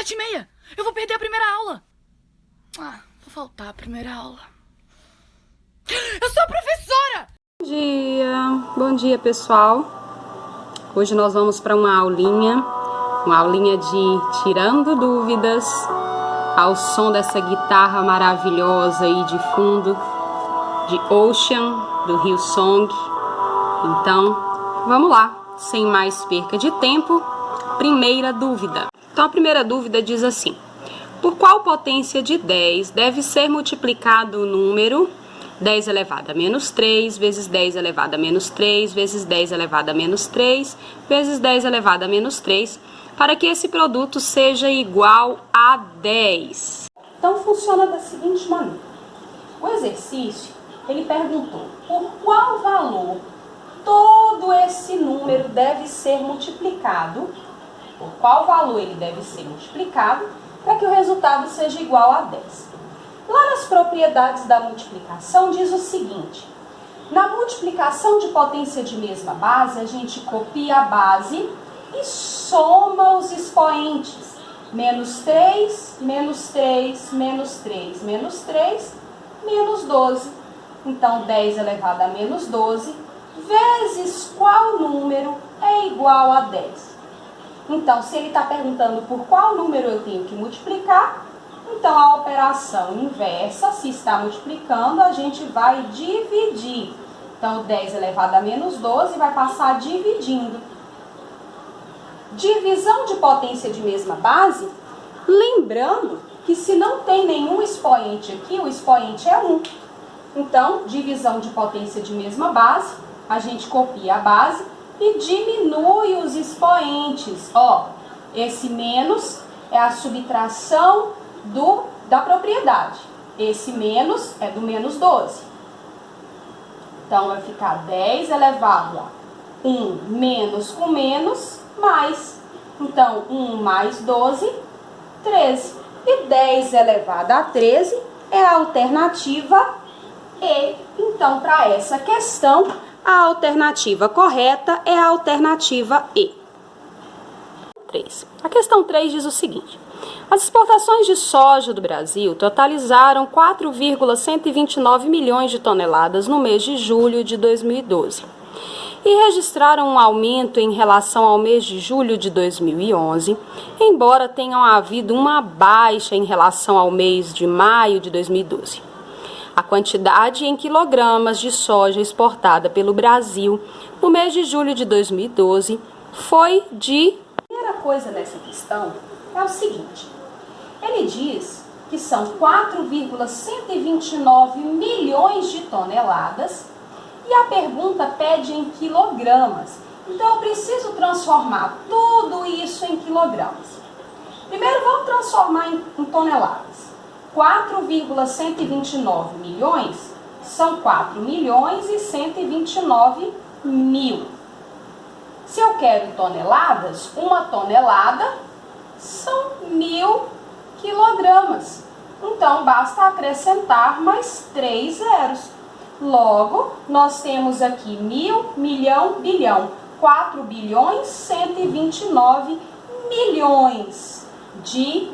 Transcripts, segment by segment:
7h30. Eu vou perder a primeira aula. Vou faltar a primeira aula. Eu sou a professora! Bom dia pessoal. Hoje nós vamos para uma aulinha de tirando dúvidas ao som dessa guitarra maravilhosa aí de fundo, de Ocean, do Hillsong. Então, vamos lá, sem mais perca de tempo. Primeira dúvida. Então a primeira dúvida diz assim: por qual potência de 10 deve ser multiplicado o número 10 elevado a menos 3 vezes 10 elevado a menos 3 vezes 10 elevado a menos 3 vezes 10 elevado a menos 3 para que esse produto seja igual a 10? Então funciona da seguinte maneira. O exercício, ele perguntou por qual valor todo esse número deve ser multiplicado, por qual valor ele deve ser multiplicado para que o resultado seja igual a 10. Lá nas propriedades da multiplicação diz o seguinte: na multiplicação de potência de mesma base, a gente copia a base e soma os expoentes. Menos 3, menos 3, menos 3, menos 3, menos 12. Então, 10 elevado a menos 12 vezes qual número é igual a 10? Então, se ele está perguntando por qual número eu tenho que multiplicar, então a operação inversa, se está multiplicando, a gente vai dividir. Então, 10 elevado a menos 12 vai passar dividindo. Divisão de potência de mesma base, lembrando que se não tem nenhum expoente aqui, o expoente é 1. Então, divisão de potência de mesma base, a gente copia a base e diminui os expoentes. Ó, esse menos é a subtração da propriedade. Esse menos é do menos 12. Então, vai ficar 10 elevado a 1 menos com menos, mais. Então, 1 mais 12, 13. E 10 elevado a 13 é a alternativa E. Então, para essa questão, a alternativa correta é a alternativa E. 3. A questão 3 diz o seguinte: as exportações de soja do Brasil totalizaram 4,129 milhões de toneladas no mês de julho de 2012 e registraram um aumento em relação ao mês de julho de 2011, embora tenham havido uma baixa em relação ao mês de maio de 2012. A quantidade em quilogramas de soja exportada pelo Brasil no mês de julho de 2012 foi de... A primeira coisa nessa questão é o seguinte: ele diz que são 4,129 milhões de toneladas e a pergunta pede em quilogramas. Então eu preciso transformar tudo isso em quilogramas. Primeiro vamos transformar em toneladas. 4,129 milhões são 4 milhões e 129 mil. Se eu quero toneladas, uma tonelada são 1.000 quilogramas. Então, basta acrescentar mais 3 zeros. Logo, nós temos aqui 1.000, milhão, bilhão. 4 bilhões 129 milhões de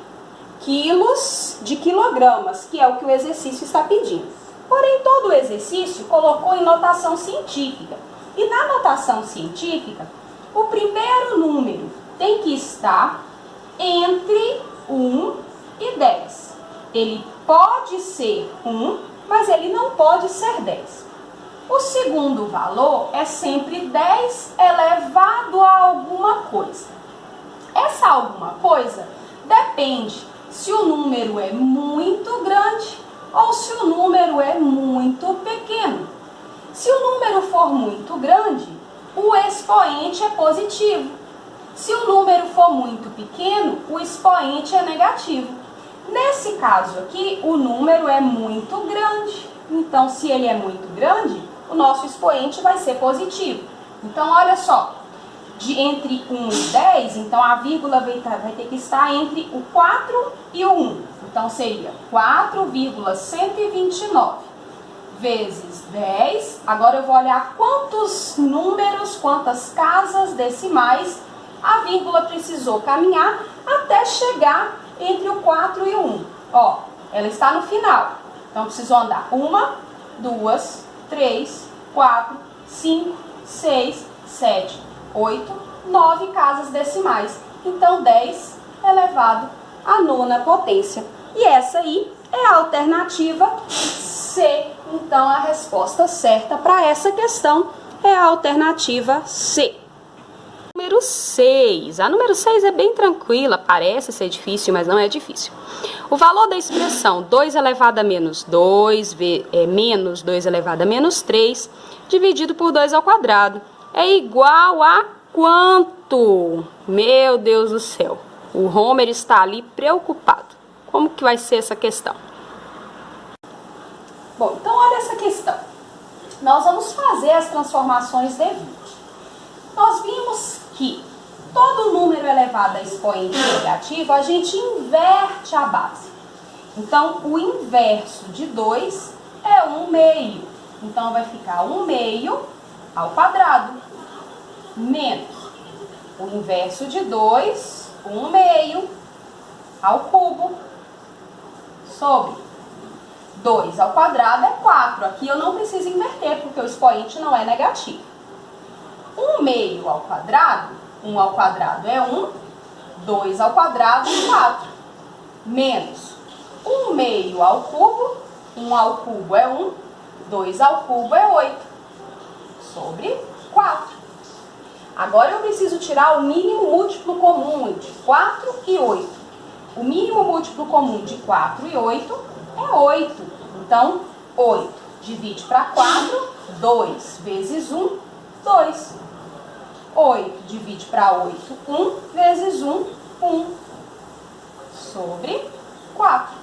quilos de quilogramas, que é o que o exercício está pedindo. Porém, todo o exercício colocou em notação científica. E na notação científica, o primeiro número tem que estar entre 1 e 10. Ele pode ser 1, mas ele não pode ser 10. O segundo valor é sempre 10 elevado a alguma coisa. Essa alguma coisa depende se o número é muito grande ou se o número é muito pequeno. Se o número for muito grande, o expoente é positivo. Se o número for muito pequeno, o expoente é negativo. Nesse caso aqui, o número é muito grande. Então, se ele é muito grande, o nosso expoente vai ser positivo. Então, olha só. Entre 1 e 10, então a vírgula vai ter que estar entre o 4 e o 1. Então, seria 4,129 vezes 10. Agora eu vou olhar quantos números, quantas casas decimais a vírgula precisou caminhar até chegar entre o 4 e o 1. Ó, ela está no final. Então, eu preciso andar 1, 2, 3, 4, 5, 6, 7, 8, 9 casas decimais. Então, 10 elevado à 9ª potência. E essa aí é a alternativa C. Então, a resposta certa para essa questão é a alternativa C. Número 6. A número 6 é bem tranquila, parece ser difícil, mas não é difícil. O valor da expressão 2 elevado a menos 2 menos 2 elevado a menos 3 dividido por 2 ao quadrado é igual a quanto? Meu Deus do céu. O Homer está ali preocupado. Como que vai ser essa questão? Bom, então olha essa questão. Nós vamos fazer as transformações devidas. Nós vimos que todo número elevado a expoente negativo, a gente inverte a base. Então, o inverso de 2 é 1 meio. Então, vai ficar 1 meio ao quadrado, menos o inverso de 2, 1 meio ao cubo, sobre 2 ao quadrado é 4. Aqui eu não preciso inverter, porque o expoente não é negativo. 1 meio ao quadrado, 1 ao quadrado é 1, 2 ao quadrado é 4, menos 1 meio ao cubo, 1 ao cubo é 1, 2 ao cubo é 8, sobre 4. Agora eu preciso tirar o mínimo múltiplo comum entre 4 e 8. O mínimo múltiplo comum de 4 e 8 é 8. Então, 8 divide para 4, 2 vezes 1, 2. 8 divide para 8, 1 vezes 1, 1, sobre 4.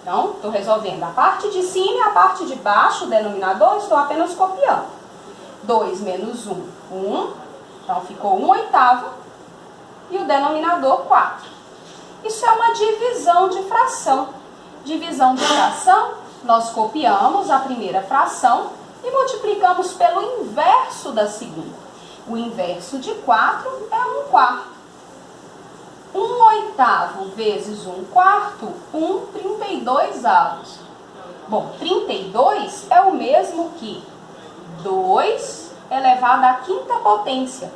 Então, estou resolvendo a parte de cima e a parte de baixo, o denominador, estou apenas copiando. 2 menos 1, 1. Então, ficou 1/8 e o denominador 4. Isso é uma divisão de fração. Divisão de fração, nós copiamos a primeira fração e multiplicamos pelo inverso da segunda. O inverso de 4 é 1/4. 1/8 vezes 1/4, 1/32. Bom, 32 é o mesmo que 2 elevado à 5ª potência.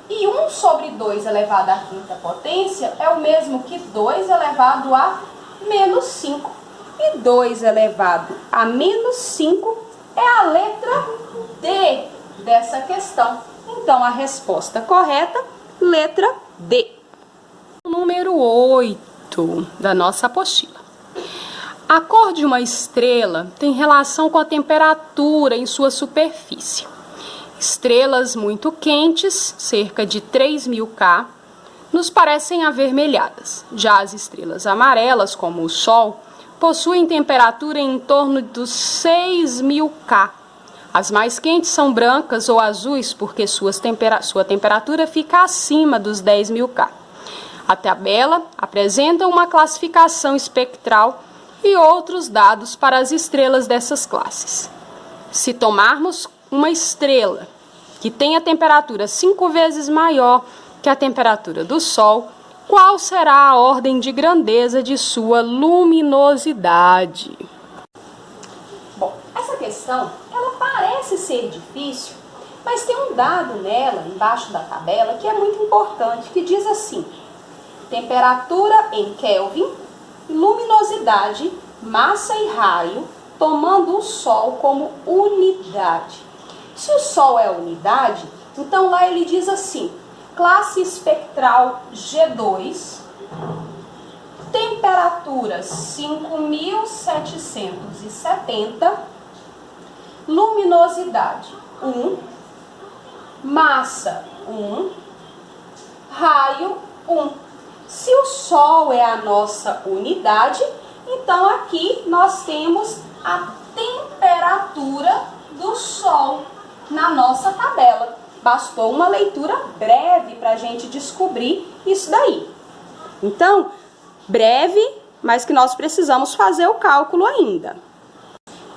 E 1 sobre 2 elevado à 5ª potência é o mesmo que 2 elevado a menos 5. E 2 elevado a menos 5 é a letra D dessa questão. Então, a resposta correta, letra D. Número 8 da nossa apostila. A cor de uma estrela tem relação com a temperatura em sua superfície. Estrelas muito quentes, cerca de 3.000 K, nos parecem avermelhadas. Já as estrelas amarelas, como o Sol, possuem temperatura em torno dos 6.000 K. As mais quentes são brancas ou azuis porque sua temperatura fica acima dos 10.000 K. A tabela apresenta uma classificação espectral e outros dados para as estrelas dessas classes. Se tomarmos uma estrela que tem a temperatura 5 vezes maior que a temperatura do Sol, qual será a ordem de grandeza de sua luminosidade? Bom, essa questão, ela parece ser difícil, mas tem um dado nela, embaixo da tabela, que é muito importante, que diz assim: temperatura em Kelvin, luminosidade, massa e raio, tomando o Sol como unidade. Se o Sol é unidade, então lá ele diz assim: classe espectral G2, temperatura 5.770, luminosidade 1, massa 1, raio 1. Se o Sol é a nossa unidade, então aqui nós temos a temperatura do Sol na nossa tabela. Bastou uma leitura breve para a gente descobrir isso daí. Então, breve, mas que nós precisamos fazer o cálculo ainda.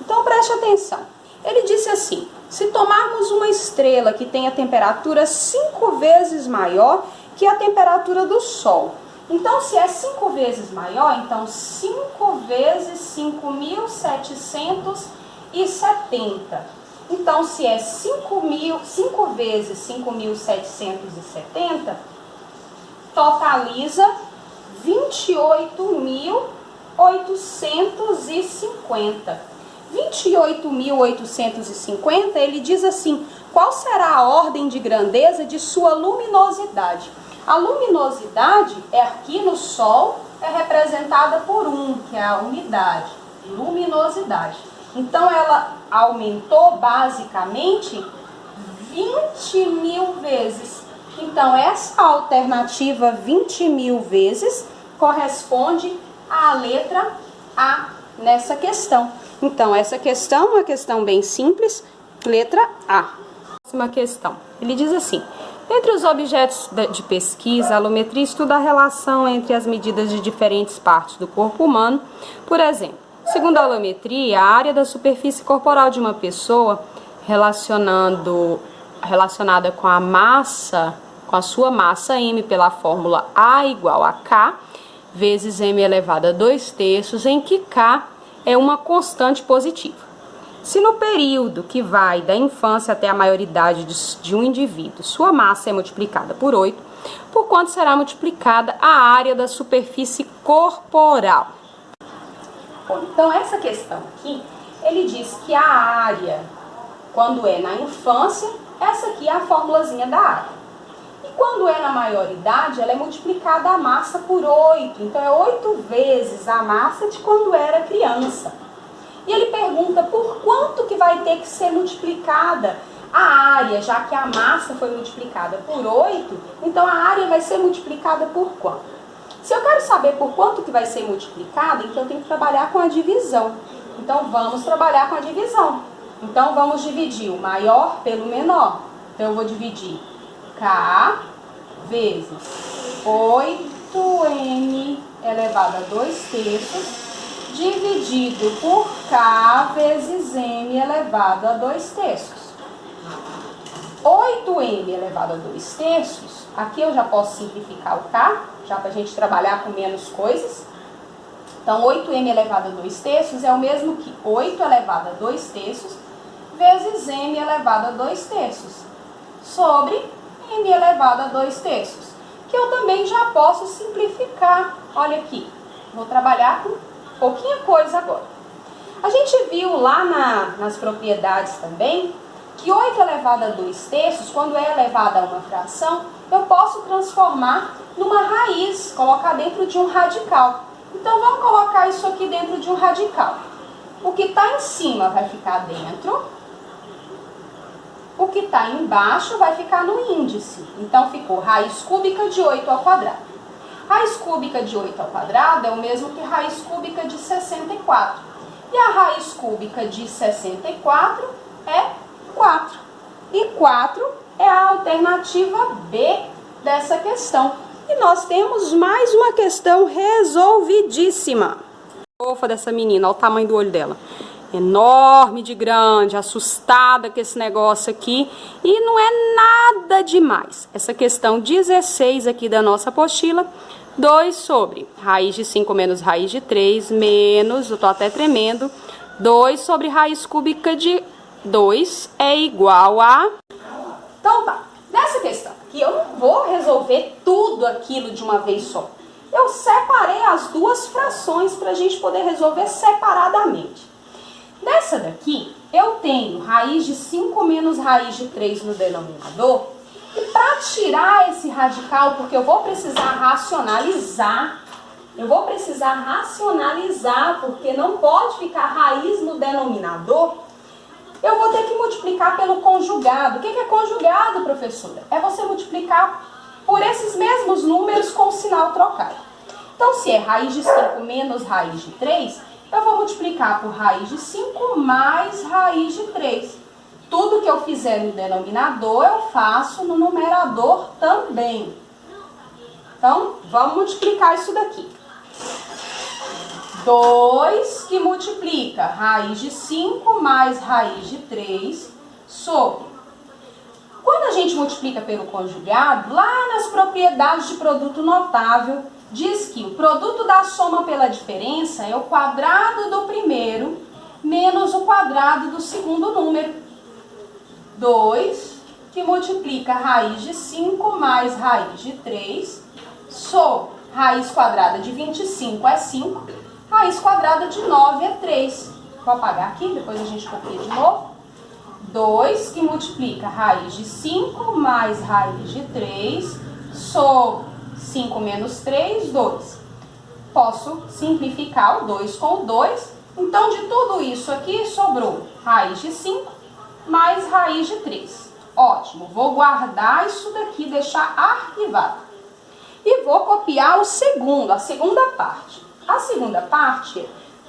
Então, preste atenção. Ele disse assim: se tomarmos uma estrela que tem a temperatura 5 vezes maior que a temperatura do Sol Então, se é 5 vezes maior, então 5 vezes 5.770. Então, se é 5 vezes 5.770, totaliza 28.850. 28.850, ele diz assim: qual será a ordem de grandeza de sua luminosidade? A luminosidade aqui no Sol é representada por 1, que é a umidade, luminosidade. Então ela aumentou basicamente 20.000 vezes. Então essa alternativa 20.000 vezes corresponde à letra A nessa questão. Então essa questão é uma questão bem simples, letra A. Próxima questão, ele diz assim: entre os objetos de pesquisa, a alometria estuda a relação entre as medidas de diferentes partes do corpo humano. Por exemplo, segundo a alometria, a área da superfície corporal de uma pessoa relacionada com a massa, com a sua massa M pela fórmula A igual a K vezes M elevado a 2/3, em que K é uma constante positiva. Se no período que vai da infância até a maioridade de um indivíduo, sua massa é multiplicada por 8, por quanto será multiplicada a área da superfície corporal? Bom, então essa questão aqui, ele diz que a área, quando é na infância, essa aqui é a formulazinha da área. E quando é na maioridade, ela é multiplicada a massa por 8. Então é 8 vezes a massa de quando era criança. E ele pergunta por quanto que vai ter que ser multiplicada a área, já que a massa foi multiplicada por 8, então a área vai ser multiplicada por quanto? Se eu quero saber por quanto que vai ser multiplicada, então eu tenho que trabalhar com a divisão. Então vamos trabalhar com a divisão. Então vamos dividir o maior pelo menor. Então eu vou dividir K vezes 8m elevado a 2/3 dividido por K vezes M elevado a 2/3. 8m elevado a 2/3, aqui eu já posso simplificar o K, já para a gente trabalhar com menos coisas. Então, 8m elevado a 2/3 é o mesmo que 8 elevado a 2/3 vezes M elevado a 2/3 sobre M elevado a 2/3, que eu também já posso simplificar. Olha aqui, vou trabalhar com pouquinha coisa agora. A gente viu lá nas propriedades também que 8 elevado a 2/3, quando é elevado a uma fração, eu posso transformar numa raiz, colocar dentro de um radical. Então vamos colocar isso aqui dentro de um radical. O que está em cima vai ficar dentro, o que está embaixo vai ficar no índice. Então ficou raiz cúbica de 8 ao quadrado. Raiz cúbica de 8 ao quadrado é o mesmo que raiz cúbica de 64. E a raiz cúbica de 64 é 4. E 4 é a alternativa B dessa questão. E nós temos mais uma questão resolvidíssima. Fofa dessa menina, olha o tamanho do olho dela. Enorme de grande, assustada com esse negócio aqui. E não é nada demais. Essa questão 16 aqui da nossa apostila. 2 sobre raiz de 5 menos raiz de 3 menos, eu tô até tremendo, 2 sobre raiz cúbica de 2 é igual a... Então tá, nessa questão aqui eu não vou resolver tudo aquilo de uma vez só. Eu separei as duas frações para a gente poder resolver separadamente. Nessa daqui, eu tenho raiz de 5 menos raiz de 3 no denominador. E para tirar esse radical, porque eu vou precisar racionalizar, porque não pode ficar raiz no denominador, eu vou ter que multiplicar pelo conjugado. O que é conjugado, professora? É você multiplicar por esses mesmos números com o sinal trocado. Então, se é raiz de 5 menos raiz de 3, eu vou multiplicar por raiz de 5 mais raiz de 3. Tudo que eu fizer no denominador, eu faço no numerador também. Então, vamos multiplicar isso daqui. 2 que multiplica raiz de 5 mais raiz de 3 sobre. Quando a gente multiplica pelo conjugado, lá nas propriedades de produto notável, diz que o produto da soma pela diferença é o quadrado do primeiro menos o quadrado do segundo número. 2, que multiplica raiz de 5 mais raiz de 3, sobre raiz quadrada de 25 é 5, raiz quadrada de 9 é 3. Vou apagar aqui, depois a gente copia de novo. 2, que multiplica raiz de 5 mais raiz de 3, sobre 5 menos 3, 2. Posso simplificar o 2 com o 2. Então, de tudo isso aqui, sobrou raiz de 5 mais raiz de 3. Ótimo, vou guardar isso daqui, deixar arquivado. E vou copiar a segunda parte. A segunda parte é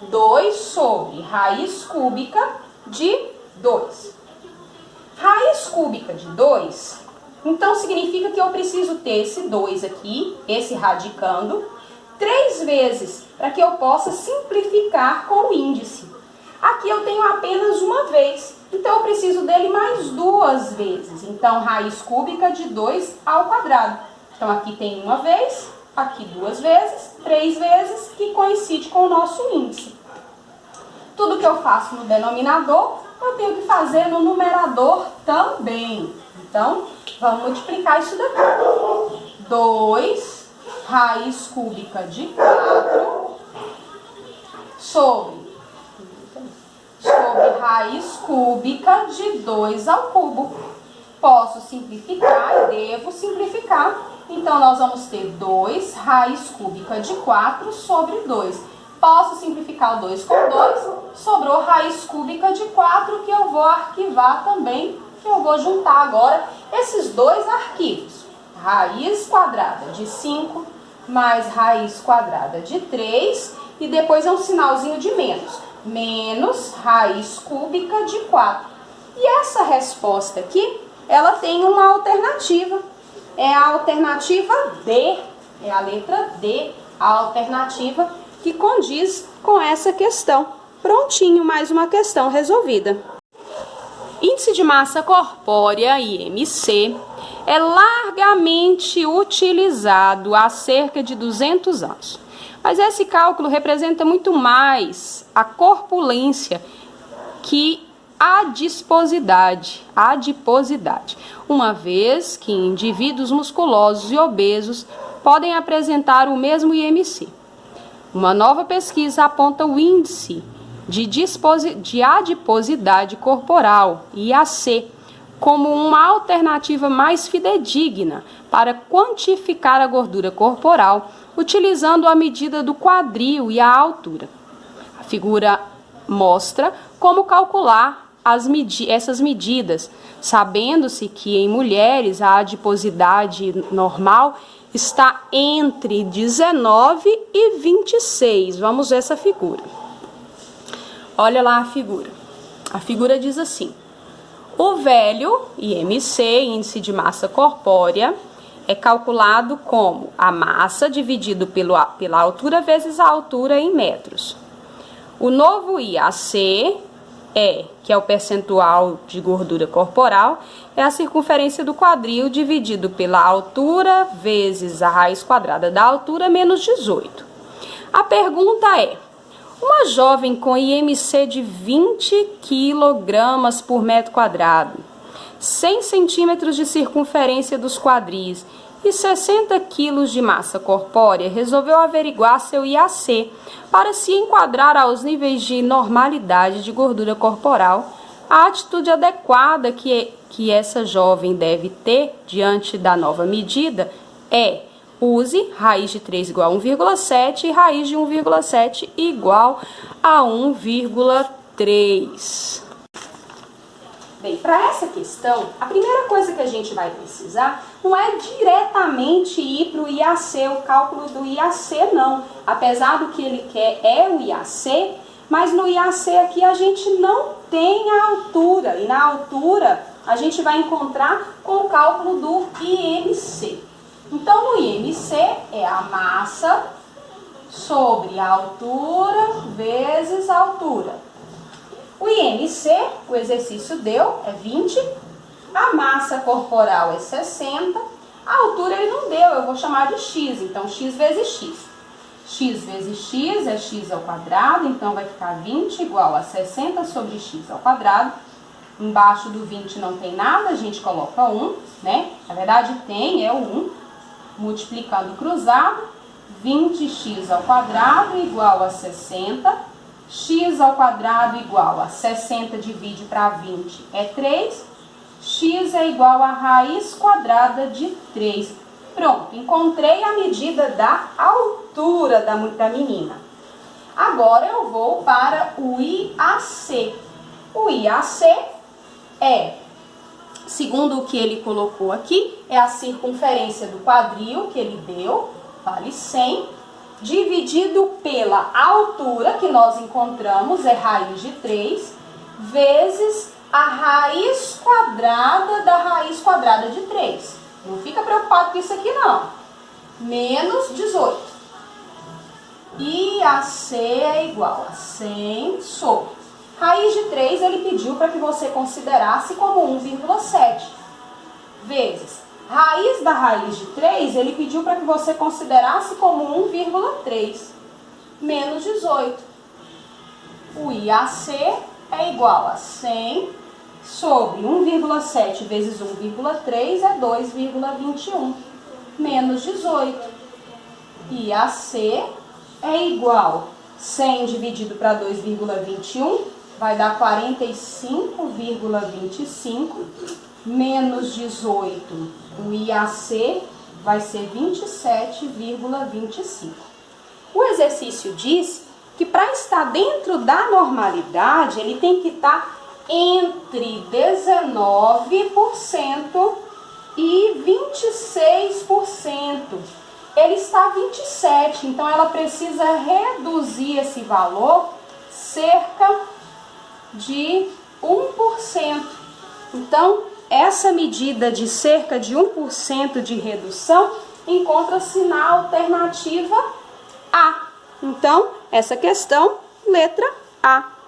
2 sobre raiz cúbica de 2. Raiz cúbica de 2, então significa que eu preciso ter esse 2 aqui, esse radicando, 3 vezes, para que eu possa simplificar com o índice. Aqui eu tenho apenas uma vez, então eu preciso dele mais 2 vezes. Então, raiz cúbica de 2 ao quadrado. Então, aqui tem uma vez, aqui 2 vezes, 3 vezes, que coincide com o nosso índice. Tudo que eu faço no denominador, eu tenho que fazer no numerador também. Então, vamos multiplicar isso daqui. 2 raiz cúbica de 4 sobre raiz cúbica de 2 ao cubo. Posso simplificar e devo simplificar. Então, nós vamos ter 2 raiz cúbica de 4 sobre 2. Posso simplificar o 2 com 2, sobrou raiz cúbica de 4, que eu vou arquivar também, que eu vou juntar agora esses dois arquivos. Raiz quadrada de 5 mais raiz quadrada de 3, e depois é um sinalzinho de menos. Menos raiz cúbica de 4. E essa resposta aqui, ela tem uma alternativa. É a alternativa D, é a letra D, a alternativa que condiz com essa questão. Prontinho, mais uma questão resolvida. Índice de massa corpórea, IMC, é largamente utilizado há cerca de 200 anos. Mas esse cálculo representa muito mais a corpulência que a adiposidade, uma vez que indivíduos musculosos e obesos podem apresentar o mesmo IMC. Uma nova pesquisa aponta o índice de adiposidade corporal, IAC, como uma alternativa mais fidedigna para quantificar a gordura corporal, utilizando a medida do quadril e a altura. A figura mostra como calcular essas medidas, sabendo-se que em mulheres a adiposidade normal está entre 19 e 26. Vamos ver essa figura. Olha lá a figura. A figura diz assim: o velho IMC, índice de massa corpórea, é calculado como a massa dividido pela altura vezes a altura em metros. O novo IAC que é o percentual de gordura corporal, é a circunferência do quadril dividido pela altura vezes a raiz quadrada da altura menos 18. A pergunta é: uma jovem com IMC de 20 kg por metro quadrado, 100 centímetros de circunferência dos quadris e 60 kg de massa corpórea resolveu averiguar seu IAC para se enquadrar aos níveis de normalidade de gordura corporal. A atitude adequada que essa jovem deve ter diante da nova medida é: use raiz de 3 igual a 1,7 e raiz de 1,7 igual a 1,3. Bem, para essa questão, a primeira coisa que a gente vai precisar não é diretamente ir para o IAC, o cálculo do IAC não. Apesar do que ele quer é o IAC, mas no IAC aqui a gente não tem a altura. E na altura a gente vai encontrar com o cálculo do IMC. Então, no IMC é a massa sobre a altura vezes a altura. O IMC, o exercício deu, é 20, a massa corporal é 60, a altura ele não deu, eu vou chamar de x. Então, x vezes x. X vezes x é x ao quadrado, então vai ficar 20 igual a 60 sobre x ao quadrado. Embaixo do 20 não tem nada, a gente coloca 1, né? Na verdade tem, é o 1. Multiplicando cruzado, 20x ao quadrado igual a 60. X ao quadrado igual a 60 divide para 20 é 3. X é igual a raiz quadrada de 3. Pronto, encontrei a medida da altura da menina. Agora eu vou para o IAC. O IAC é, segundo o que ele colocou aqui, é a circunferência do quadril que ele deu, vale 100, dividido pela altura que nós encontramos, é raiz de 3, vezes a raiz quadrada da raiz quadrada de 3. Não fica preocupado com isso aqui não. Menos 18. IAC é igual a 100 sobre. Raiz de 3 ele pediu para que você considerasse como 1,7. Vezes raiz da raiz de 3 ele pediu para que você considerasse como 1,3. Menos 18. O IAC é igual a 100 sobre 1,7 vezes 1,3 é 2,21. Menos 18. IAC é igual a 100 dividido para 2,21, vai dar 45,25. Menos 18. O IAC vai ser 27,25. O exercício diz que para estar dentro da normalidade, ele tem que estar entre 19% e 26%. Ele está 27%, então ela precisa reduzir esse valor cerca de 1%. Então, essa medida de cerca de 1% de redução encontra-se na alternativa A. Então, essa questão, letra A.